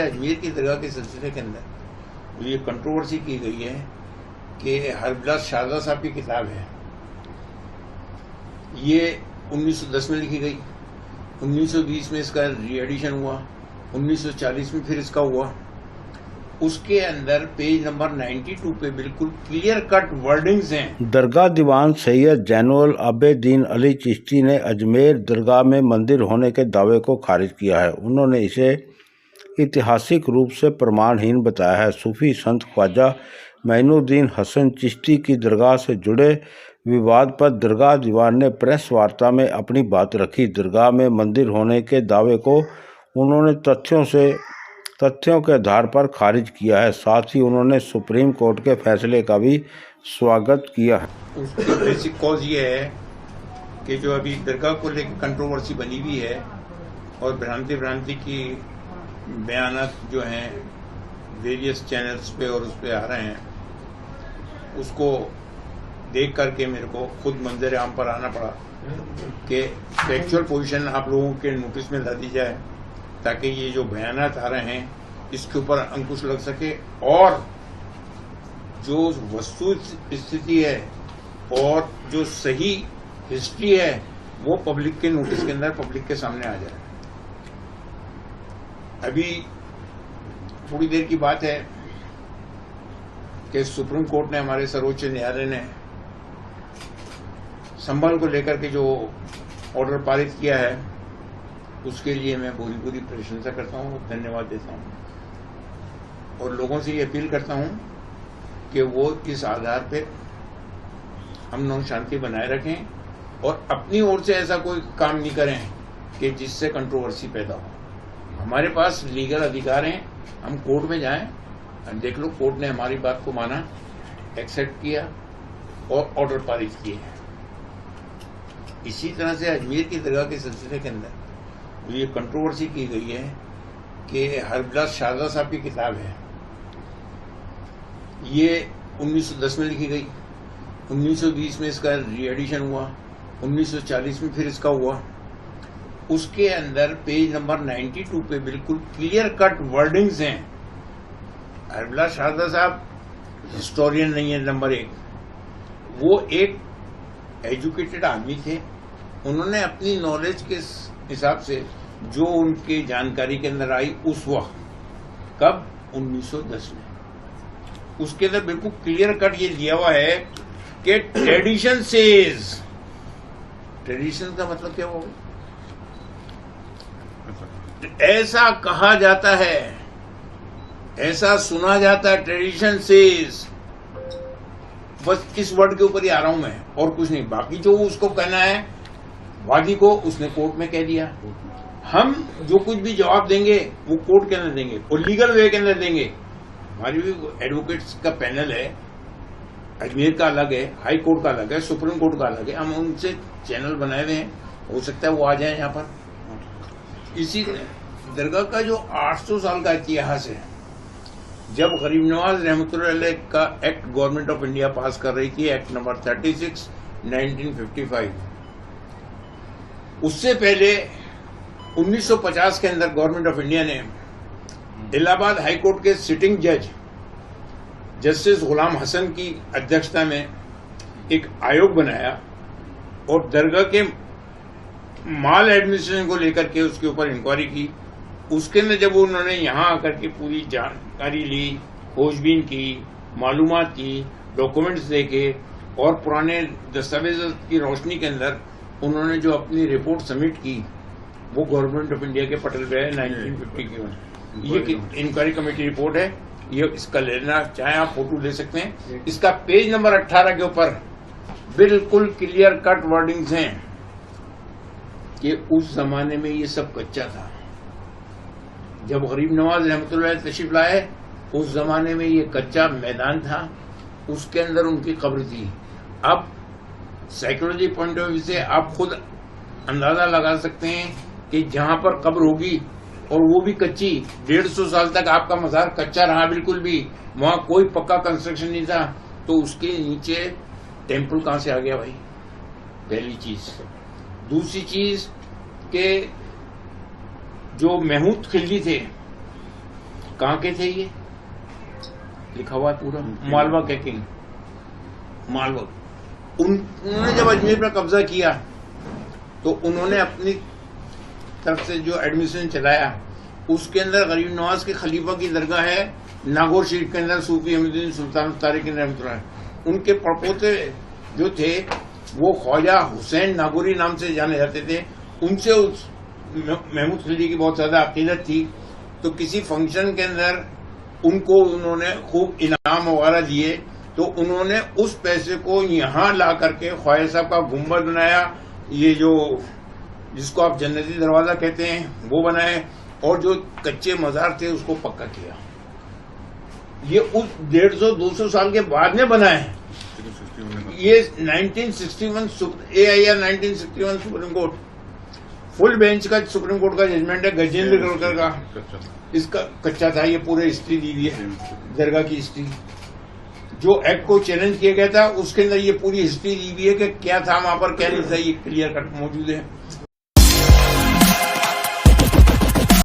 अजमेर की दरगाह के सिलसिले के अंदर ये कंट्रोवर्सी की गई है कि हरबिलास शारदा साहब की किताब है, ये 1910 में लिखी गई, 1920 में इसका री एडिशन हुआ, 1940 में फिर इसका हुआ। उसके अंदर पेज नंबर 92 पे बिल्कुल क्लियर कट वर्डिंग्स हैं। दरगाह दीवान सैयद जैनुल आबेदीन अली चिश्ती ने अजमेर दरगाह में मंदिर होने के दावे को खारिज किया है। उन्होंने इसे ऐतिहासिक रूप से प्रमाणहीन बताया है। सूफी संत ख्वाजा मोइनुद्दीन हसन चिश्ती की दरगाह से जुड़े विवाद पर दरगाह दीवान ने प्रेस वार्ता में अपनी बात रखी। दरगाह में मंदिर होने के दावे को उन्होंने तथ्यों के आधार पर खारिज किया है। साथ ही उन्होंने सुप्रीम कोर्ट के फैसले का भी स्वागत किया है। उसकी बेसिक कॉज ये है कि जो अभी दरगाह को लेकर कंट्रोवर्सी बनी हुई है और भ्रांति की बयानात जो हैं वेरियस चैनल्स पे और उस पे आ रहे हैं, उसको देख करके मेरे को खुद मंजर आम पर आना पड़ा कि फैक्चुअल पोजीशन आप लोगों के नोटिस में ला दी जाए ताकि ये जो बयानात आ रहे हैं इसके ऊपर अंकुश लग सके और जो वस्तु स्थिति है और जो सही हिस्ट्री है वो पब्लिक के नोटिस के अंदर पब्लिक के सामने आ जाए। अभी थोड़ी देर की बात है कि सुप्रीम कोर्ट ने, हमारे सर्वोच्च न्यायालय ने संभल को लेकर के जो ऑर्डर पारित किया है उसके लिए मैं पूरी प्रशंसा करता हूं, धन्यवाद देता हूं और लोगों से ये अपील करता हूं कि वो इस आधार पे अमन और शांति बनाए रखें और अपनी ओर से ऐसा कोई काम नहीं करें कि जिससे कंट्रोवर्सी पैदा हो। हमारे पास लीगल अधिकार हैं, हम कोर्ट में जाएं, देख लो कोर्ट ने हमारी बात को माना, एक्सेप्ट किया और ऑर्डर पारित किए। इसी तरह से अजमेर की दरगाह के सिलसिले के अंदर ये कंट्रोवर्सी की गई है कि हरबिलास शारदा साहब की किताब है, ये 1910 में लिखी गई, 1920 में इसका री एडिशन हुआ, 1940 में फिर इसका हुआ। उसके अंदर पेज नंबर 92 पे बिल्कुल क्लियर कट वर्डिंग्स हैं। हरबिलास शारदा साहब हिस्टोरियन नहीं है, नंबर एक, वो एक एजुकेटेड आदमी थे। उन्होंने अपनी नॉलेज के हिसाब से जो उनके जानकारी के अंदर आई उस वक्त, कब 1910 में, उसके अंदर बिल्कुल क्लियर कट ये दिया हुआ है कि ट्रेडिशन सेज, ट्रेडिशन का मतलब क्या होगा, ऐसा कहा जाता है, ऐसा सुना जाता है, ट्रेडिशन सेज। बस इस वर्ड के ऊपर ही आ रहा हूं मैं और कुछ नहीं। बाकी जो उसको कहना है वादी को, उसने कोर्ट में कह दिया। हम जो कुछ भी जवाब देंगे वो कोर्ट के अंदर देंगे और लीगल वे के अंदर देंगे। हमारी भी एडवोकेट्स का पैनल है, अजमेर का अलग है, हाई कोर्ट का अलग है, सुप्रीम कोर्ट का अलग है। हम उनसे चैनल बनाए हुए हैं, हो सकता है वो आ जाए यहाँ पर। इसी दरगाह का जो 800 साल का इतिहास है, जब गरीब नवाज रहमतुल्लाह अलैह का एक्ट गवर्नमेंट ऑफ इंडिया पास कर रही थी, एक्ट नंबर 36 1955, उससे पहले 1950 के अंदर गवर्नमेंट ऑफ इंडिया ने इलाहाबाद हाई कोर्ट के सिटिंग जज जस्टिस गुलाम हसन की अध्यक्षता में एक आयोग बनाया और दरगाह के माल एडमिनिस्ट्रेशन को लेकर के उसके ऊपर इंक्वायरी की। उसके अंदर जब उन्होंने यहाँ आकर के पूरी जानकारी ली, खोजबीन की, मालूमात की, डॉक्यूमेंट्स देखे और पुराने दस्तावेज की रोशनी के अंदर उन्होंने जो अपनी रिपोर्ट सबमिट की, वो गवर्नमेंट ऑफ इंडिया के पटल पे है 1950 की। ये इंक्वायरी कमेटी रिपोर्ट है, ये इसका लेना चाहे आप फोटो ले सकते हैं। इसका पेज नंबर 18 के ऊपर बिल्कुल क्लियर कट वर्डिंग्स हैं कि उस जमाने में ये सब कच्चा था। जब गरीब नवाज रहमतुल्लाह तशरीफ लाए, उस जमाने में ये कच्चा मैदान था, उसके अंदर उनकी कब्र थी। अब साइकोलॉजी पॉइंट ऑफ व्यू से आप खुद अंदाजा लगा सकते हैं कि जहां पर कब्र होगी और वो भी कच्ची, 150 साल तक आपका मजार कच्चा रहा, बिल्कुल भी वहां कोई पक्का कंस्ट्रक्शन नहीं था, तो उसके नीचे टेम्पल कहां से आ गया भाई, पहली चीज। दूसरी चीज के जो महमूद खिलजी थे कहाँ के थे ये? लिखा हुआ है पूरा, मालवा के किंग मालवा। उन्होंने जब अजमेर पर कब्जा किया तो उन्होंने अपनी तरफ से जो एडमिशन चलाया उसके अंदर गरीब नवाज के खलीफा की दरगाह है नागौर शरीफ के अंदर, सूफी अहमदुद्दीन सुल्तान तारिक रहमतुल्लाह। उनके परपोते जो थे वो ख्वाजा हुसैन नागौरी नाम से जाने जाते थे। उनसे उस महमूद खिलजी की बहुत ज्यादा अकीदत थी, तो किसी फंक्शन के अंदर उनको उन्होंने खूब इनाम वगैरह दिए, तो उन्होंने उस पैसे को यहाँ ला करके ख्वाजा साहब का गुम्बद बनाया, ये जो जिसको आप जन्नती दरवाजा कहते हैं वो बनाए, और जो कच्चे मजार थे उसको पक्का किया। ये उस 150-200 साल के बाद में बना है। ये 1961 AIR 1961 supreme court full bench का सुप्रीम कोर्ट का जजमेंट है, गजेंद्र गलकर का। इसका कच्चा था, ये पूरे हिस्ट्री दी हुई है दरगाह की हिस्ट्री। जो एक्ट को चैलेंज किया गया था उसके अंदर ये पूरी हिस्ट्री दी हुई है कि क्या था वहां पर, क्या नहीं था, ये क्लियर कट मौजूद है।